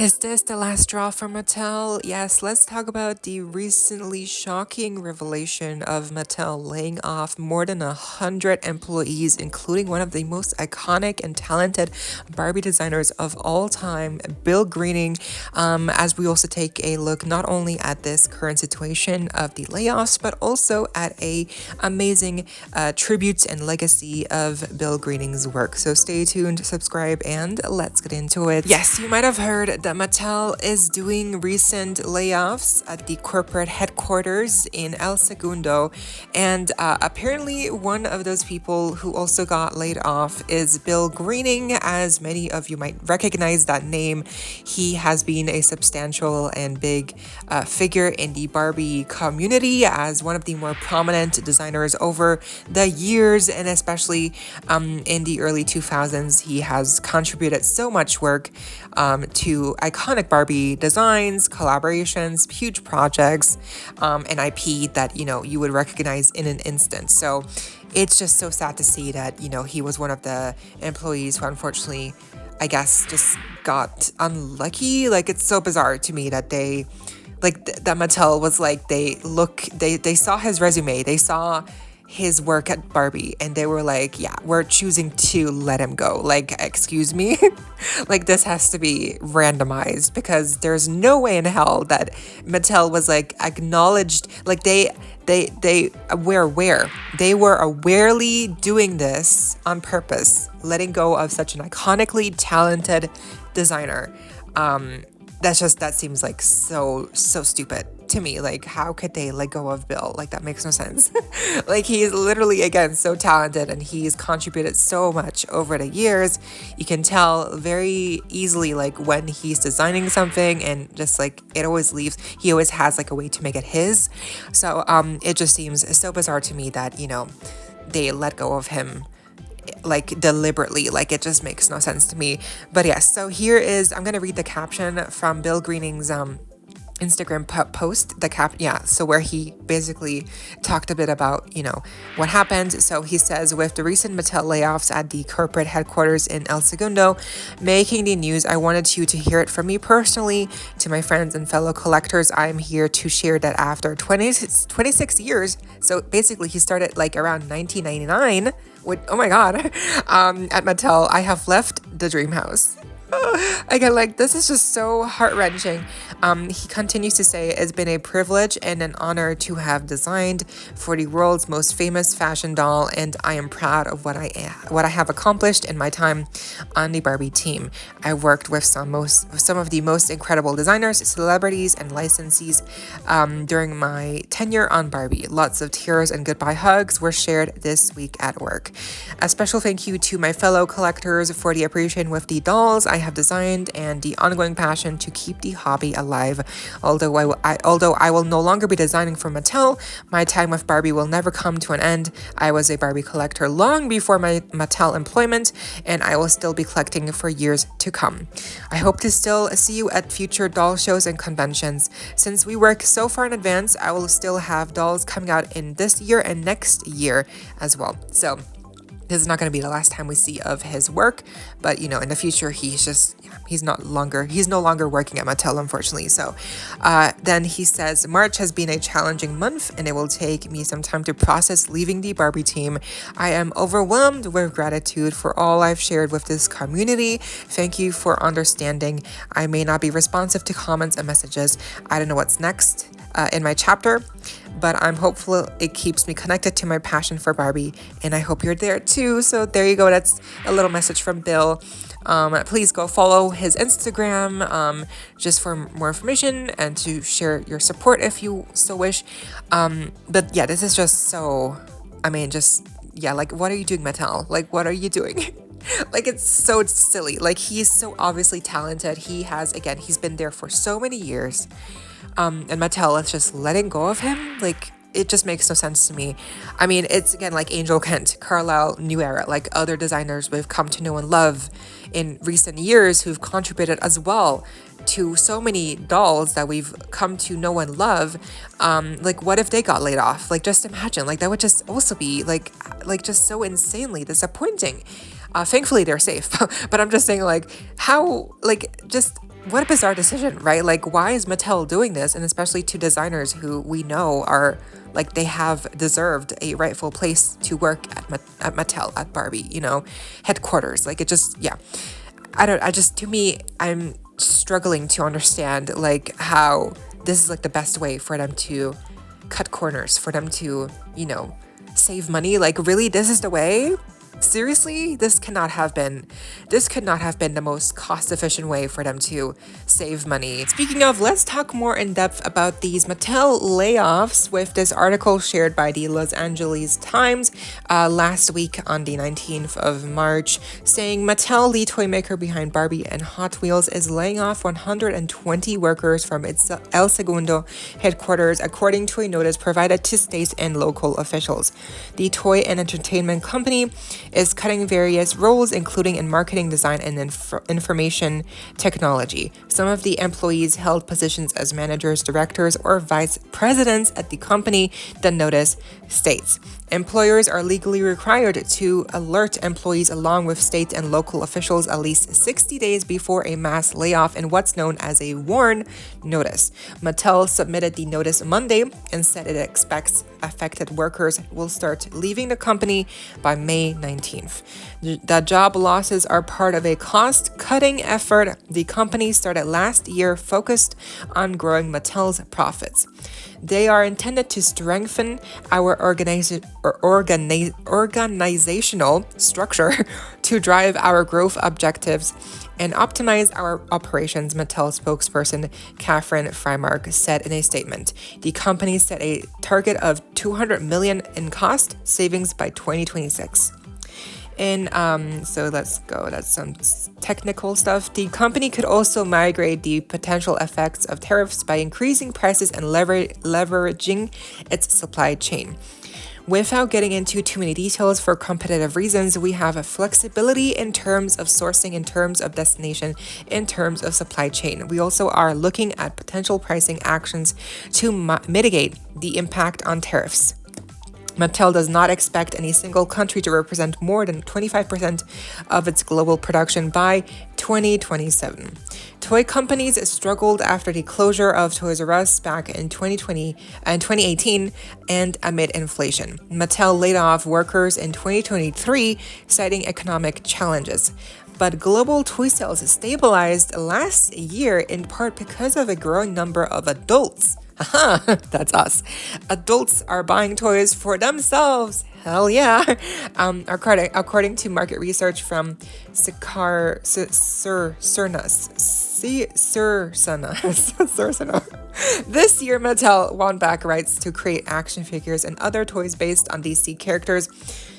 Is this the last straw for Mattel? Yes, let's talk about the recently shocking revelation of Mattel laying off more than 100 employees, including one of the most iconic and talented Barbie designers of all time, Bill Greening. As we also take a look not only at this current situation of the layoffs, but also at a amazing tribute and legacy of Bill Greening's work. So stay tuned, subscribe, and let's get into it. Yes, you might have heard that Mattel is doing recent layoffs at the corporate headquarters in El Segundo. And apparently, one of those people who also got laid off is Bill Greening. As many of you might recognize that name, he has been a substantial and big figure in the Barbie community as one of the more prominent designers over the years, and especially in the early 2000s. He has contributed so much work to iconic Barbie designs, collaborations, huge projects, and IP that, you would recognize in an instant. So it's just so sad to see that, he was one of the employees who unfortunately, I guess, just got unlucky. Like, it's so bizarre to me that that Mattel was like, they saw his resume, they saw his work at Barbie, and they were like, yeah, we're choosing to let him go. Like, excuse me? Like, this has to be randomized, because there's no way in hell that Mattel was like acknowledged. Like, they were aware. They were awarely doing this on purpose, letting go of such an iconically talented designer. That seems like so stupid to me. Like, how could they let go of Bill? Like, that makes no sense. Like, he's literally, again, so talented, and he's contributed so much over the years. You can tell very easily, like, when he's designing something, and just like it always leaves, he always has like a way to make it his. So it just seems so bizarre to me that, they let go of him like deliberately. Like, it just makes no sense to me. But yes, so I'm gonna read the caption from Bill Greening's Instagram post, so where he basically talked a bit about, what happened. So he says, with the recent Mattel layoffs at the corporate headquarters in El Segundo making the news, I wanted you to hear it from me personally. To my friends and fellow collectors, I'm here to share that after 26 years, so basically he started like around 1999 with, oh my god, at Mattel, I have left the dream house. Again, like, this is just so heart-wrenching. He continues to say, it's been a privilege and an honor to have designed for the world's most famous fashion doll, and I am proud of what I have accomplished in my time on the Barbie team. I worked with some of the most incredible designers, celebrities, and licensees during my tenure on Barbie. Lots of tears and goodbye hugs were shared this week at work. A special thank you to my fellow collectors for the appreciation with the dolls I have designed and the ongoing passion to keep the hobby alive. Although I will no longer be designing for Mattel, my time with Barbie will never come to an end. I was a Barbie collector long before my Mattel employment, and I will still be collecting for years to come. I hope to still see you at future doll shows and conventions. Since we work so far in advance, I will still have dolls coming out in this year and next year as well. So this is not going to be the last time we see of his work, but in the future, he's no longer working at Mattel, unfortunately. So then he says, March has been a challenging month, and it will take me some time to process leaving the Barbie team. I am overwhelmed with gratitude for all I've shared with this community. Thank you for understanding. I may not be responsive to comments and messages. I don't know what's next in my chapter, but I'm hopeful it keeps me connected to my passion for Barbie, and I hope you're there too. So there you go. That's a little message from Bill. Please go follow his Instagram just for more information and to share your support if you so wish. But yeah, this is just so, like, what are you doing, Mattel? Like, what are you doing? Like, it's so silly. Like, he's so obviously talented. He's been there for so many years. And Mattel is just letting go of him. Like, it just makes no sense to me. I mean, it's again like Angel Kent, Carlisle New Era, like other designers we've come to know and love in recent years who've contributed as well to so many dolls that we've come to know and love. Like, what if they got laid off? Like, just imagine, like, that would just also be like just so insanely disappointing. Thankfully they're safe, but I'm just saying, like, how, like, just What a bizarre decision, right? Like, why is Mattel doing this? And especially to designers who we know are like they have deserved a rightful place to work at Mattel, at Barbie, headquarters. Like, it just, yeah. To me, I'm struggling to understand like how this is like the best way for them to cut corners, for them to, save money. Like, really, this is the way? Seriously, this could not have been the most cost-efficient way for them to save money. Speaking of, let's talk more in depth about these Mattel layoffs with this article shared by the Los Angeles Times last week on the 19th of March, saying Mattel, the toy maker behind Barbie and Hot Wheels, is laying off 120 workers from its El Segundo headquarters, according to a notice provided to state and local officials. The toy and entertainment company is cutting various roles, including in marketing, design, and information technology. Some of the employees held positions as managers, directors, or vice presidents at the company, the notice states. Employers are legally required to alert employees along with state and local officials at least 60 days before a mass layoff in what's known as a WARN notice. Mattel submitted the notice Monday and said it expects affected workers will start leaving the company by May 19th. The job losses are part of a cost-cutting effort the company started last year focused on growing Mattel's profits. They are intended to strengthen our organizational structure to drive our growth objectives and optimize our operations, Mattel spokesperson Catherine Freimark said in a statement. The company set a target of $200 million in cost savings by 2026. And so let's go. That's some technical stuff. The company could also mitigate the potential effects of tariffs by increasing prices and leveraging its supply chain. Without getting into too many details for competitive reasons, we have a flexibility in terms of sourcing, in terms of destination, in terms of supply chain. We also are looking at potential pricing actions to mitigate the impact on tariffs. Mattel does not expect any single country to represent more than 25% of its global production by 2027. Toy companies struggled after the closure of Toys R Us back in 2020 and 2018 and amid inflation. Mattel laid off workers in 2023, citing economic challenges. But global toy sales stabilized last year in part because of a growing number of adults. Haha, that's us. Adults are buying toys for themselves. Hell yeah. According to market research from this year, Mattel won back rights to create action figures and other toys based on DC characters,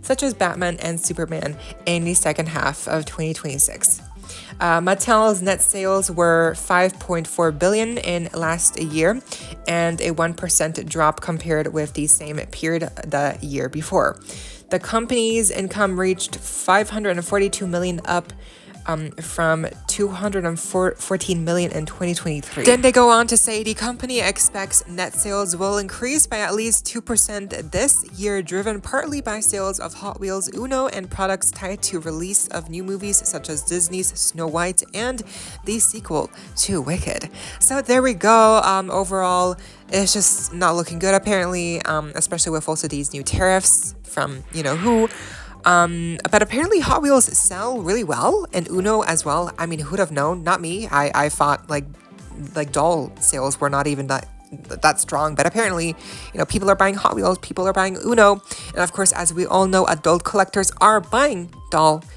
such as Batman and Superman, in the second half of 2026. Mattel's net sales were $5.4 billion in last year, and a 1% drop compared with the same period the year before. The company's income reached $542 million, up from $214 million in 2023. Then they go on to say the company expects net sales will increase by at least 2% this year, driven partly by sales of Hot Wheels, Uno, and products tied to release of new movies such as Disney's Snow White and the sequel to Wicked. So there we go. Overall, it's just not looking good apparently, especially with also these new tariffs from who. But apparently Hot Wheels sell really well, and Uno as well. I mean, who'd have known? Not me. I thought like doll sales were not even that strong, but apparently, people are buying Hot Wheels, people are buying Uno, and of course, as we all know, adult collectors are buying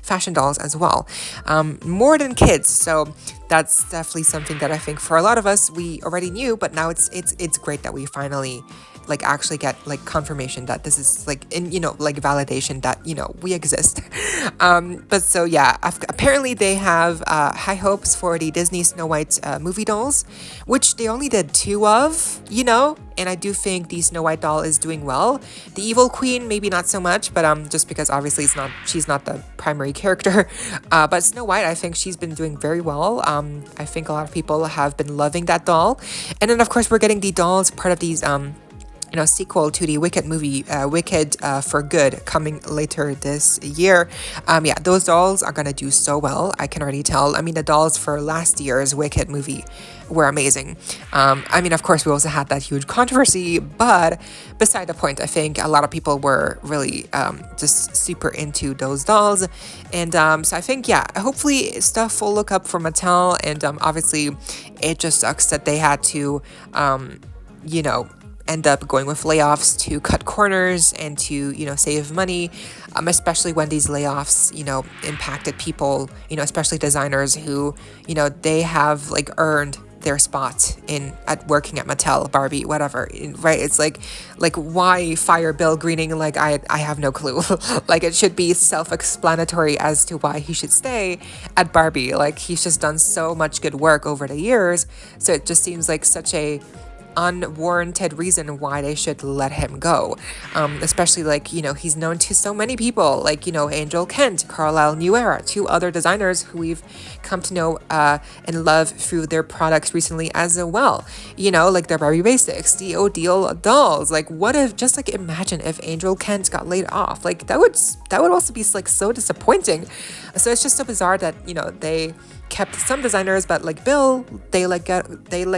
fashion dolls as well, more than kids. So that's definitely something that I think for a lot of us we already knew, but now it's great that we finally actually get confirmation that this is validation that we exist. But so yeah, apparently they have high hopes for the Disney Snow White movie dolls, which they only did 2 of, and I do think the Snow White doll is doing well. The Evil Queen maybe not so much, but just because obviously she's not the primary character. But Snow White, I think she's been doing very well. I think a lot of people have been loving that doll. And then of course we're getting the dolls part of these sequel to the Wicked movie, Wicked for Good, coming later this year. Yeah, those dolls are gonna do so well. I can already tell. I mean, the dolls for last year's Wicked movie were amazing. I mean, of course, we also had that huge controversy, but beside the point, I think a lot of people were really just super into those dolls. And so I think, yeah, hopefully stuff will look up for Mattel. And obviously, it just sucks that they had to, end up going with layoffs to cut corners and to, save money, especially when these layoffs, impacted people, especially designers who, they have like earned their spot in at working at Mattel, Barbie, whatever, right? It's like why fire Bill Greening? Like I have no clue. Like it should be self-explanatory as to why he should stay at Barbie. Like he's just done so much good work over the years, so it just seems like such a unwarranted reason why they should let him go. Especially like, he's known to so many people, like, Angel Kent, Carlisle New Era, two other designers who we've come to know and love through their products recently as well. Like their Barbie Basics, the Odile dolls. Like what if, just like imagine if Angel Kent got laid off. Like that would also be like so disappointing. So it's just so bizarre that, they kept some designers, but like Bill, they let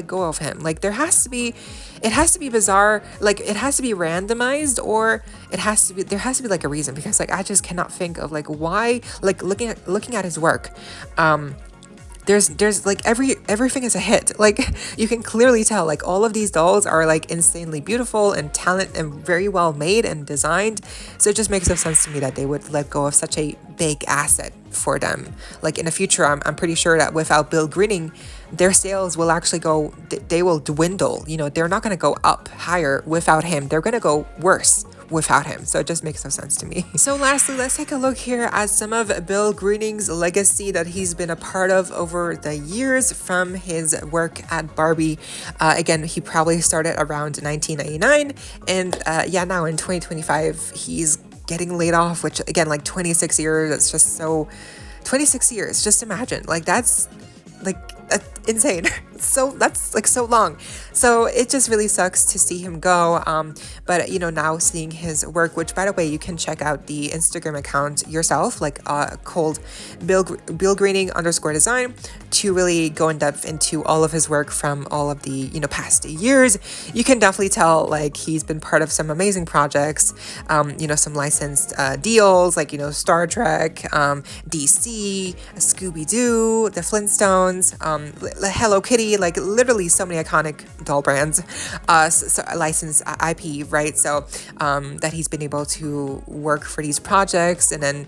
go of him. Like it has to be bizarre. Like it has to be randomized, or there has to be like a reason, because like I just cannot think of like why. Like looking at his work, there's like everything is a hit. Like you can clearly tell like all of these dolls are like insanely beautiful and talent and very well made and designed. So it just makes no sense to me that they would let go of such a big asset for them. Like in the future, I'm pretty sure that without Bill Greening, their sales will actually they will dwindle. They're not going to go up higher without him. They're going to go worse without him. So it just makes no sense to me. So lastly, let's take a look here at some of Bill Greening's legacy that he's been a part of over the years from his work at Barbie. Again, he probably started around 1999, and now in 2025, he's getting laid off, which again, like 26 years, it's just so 26 years. Just imagine, like that's like insane. So that's like so long. So it just really sucks to see him go. But now seeing his work, which by the way, you can check out the Instagram account yourself, like called Bill Greening _design, to really go in depth into all of his work from all of the past years. You can definitely tell like he's been part of some amazing projects. Some licensed deals like Star Trek, DC, Scooby Doo, the Flintstones, Hello Kitty, like literally so many iconic doll brands, so licensed IP, right? So that he's been able to work for these projects, and then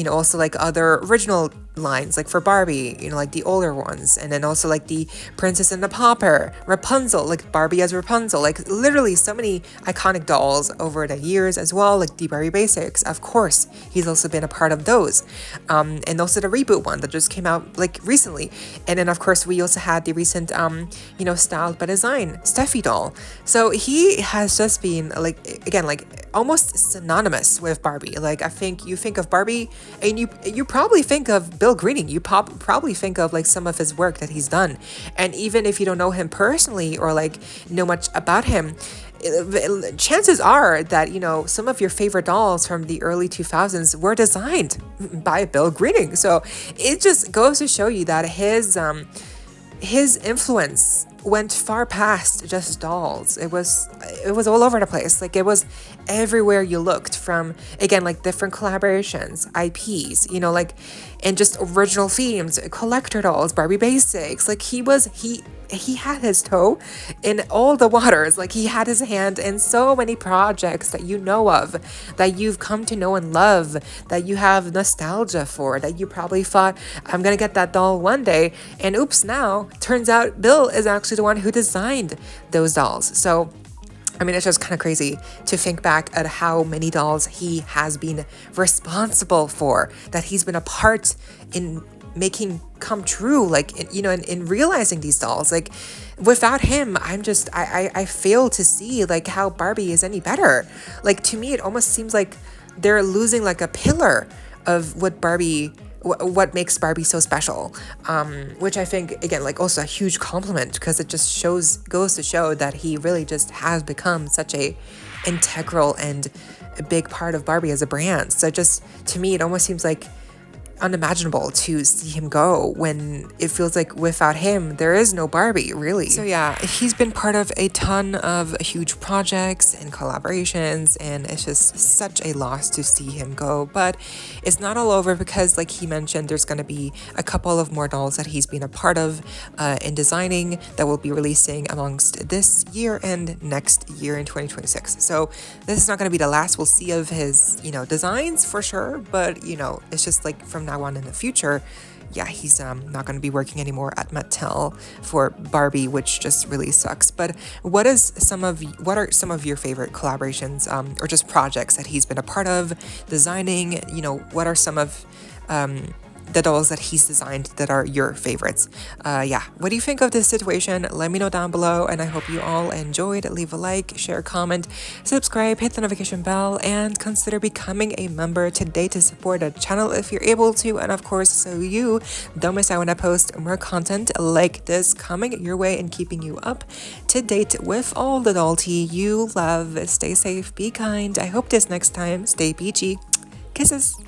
also like other original lines, like for Barbie, like the older ones, and then also like the Princess and the Pauper, Rapunzel, like Barbie as Rapunzel, like literally so many iconic dolls over the years as well, like the Barbie Basics. Of course, he's also been a part of those, and also the reboot one that just came out like recently. And then of course we also had the recent Styled by Design Steffi doll. So he has just been like, again, like almost synonymous with Barbie. Like I think you think of Barbie and you probably think of Bill Greening. You probably think of like some of his work that he's done. And even if you don't know him personally or like know much about him, chances are that some of your favorite dolls from the early 2000s were designed by Bill Greening. So it just goes to show you that his influence went far past just dolls. It was all over the place. Like it was everywhere you looked, from again like different collaborations, IPs, like, and just original themes, collector dolls, Barbie Basics. Like he had his toe in all the waters. Like he had his hand in so many projects that you know of, that you've come to know and love, that you have nostalgia for, that you probably thought, I'm gonna get that doll one day, and oops, now turns out Bill is actually the one who designed those dolls. So I mean, it's just kind of crazy to think back at how many dolls he has been responsible for, that he's been a part in making come true, like in realizing these dolls. Like without him, I fail to see like how Barbie is any better. Like to me, it almost seems like they're losing like a pillar of what Barbie what makes Barbie so special, which I think, again, like also a huge compliment, because it just goes to show that he really just has become such a integral and a big part of Barbie as a brand. So just, to me, it almost seems like unimaginable to see him go, when it feels like without him there is no Barbie, really. So yeah, he's been part of a ton of huge projects and collaborations, and it's just such a loss to see him go. But it's not all over, because like he mentioned, there's going to be a couple of more dolls that he's been a part of in designing that will be releasing amongst this year and next year in 2026. So this is not going to be the last we'll see of his, designs for sure, but it's just like from now on in the future, yeah, he's not going to be working anymore at Mattel for Barbie, which just really sucks. But what are some of your favorite collaborations, or just projects that he's been a part of designing? What are some of the dolls that he's designed that are your favorites? Yeah, what do you think of this situation? Let me know down below, and I hope you all enjoyed. Leave a like, share, comment, subscribe, hit the notification bell, and consider becoming a member today to support the channel if you're able to, and of course, so you don't miss out when I post more content like this coming your way and keeping you up to date with all the doll tea you love. Stay safe, be kind. I hope this next time, stay peachy. Kisses.